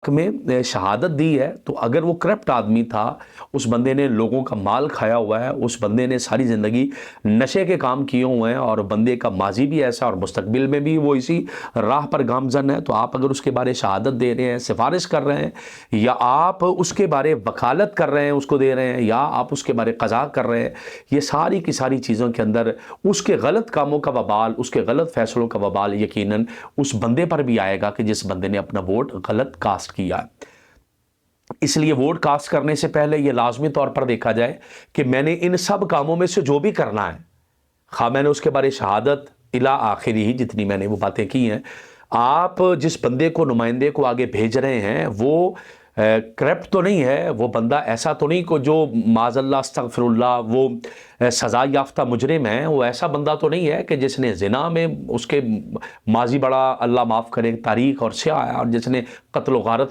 حق میں شہادت دی ہے تو اگر وہ کرپٹ آدمی تھا، اس بندے نے لوگوں کا مال کھایا ہوا ہے، اس بندے نے ساری زندگی نشے کے کام کیے ہوئے ہیں اور بندے کا ماضی بھی ایسا اور مستقبل میں بھی وہ اسی راہ پر گامزن ہے، تو آپ اگر اس کے بارے شہادت دے رہے ہیں، سفارش کر رہے ہیں، یا آپ اس کے بارے وکالت کر رہے ہیں، اس کو دے رہے ہیں، یا آپ اس کے بارے قضا کر رہے ہیں، یہ ساری کی ساری چیزوں کے اندر اس کے غلط کاموں کا وبال، اس کے غلط فیصلوں کا وبال یقیناً اس بندے پر بھی آئے گا کہ جس بندے نے اپنا ووٹ غلط کاسٹ کیا ہے۔ اس لیے ووٹ کاسٹ کرنے سے پہلے یہ لازمی طور پر دیکھا جائے کہ میں نے ان سب کاموں میں سے جو بھی کرنا ہے، خواہ میں نے اس کے بارے شہادت الی آخری ہی جتنی میں نے وہ باتیں کی ہیں، آپ جس بندے کو، نمائندے کو آگے بھیج رہے ہیں وہ کرپٹ تو نہیں ہے، وہ بندہ ایسا تو نہیں کو جو معاذ اللہ استغفر اللہ وہ سزا یافتہ مجرم ہے، وہ ایسا بندہ تو نہیں ہے کہ جس نے زنا میں اس کے ماضی بڑا اللہ معاف کرے تاریخ اور سیاہ ہے، اور جس نے قتل و غارت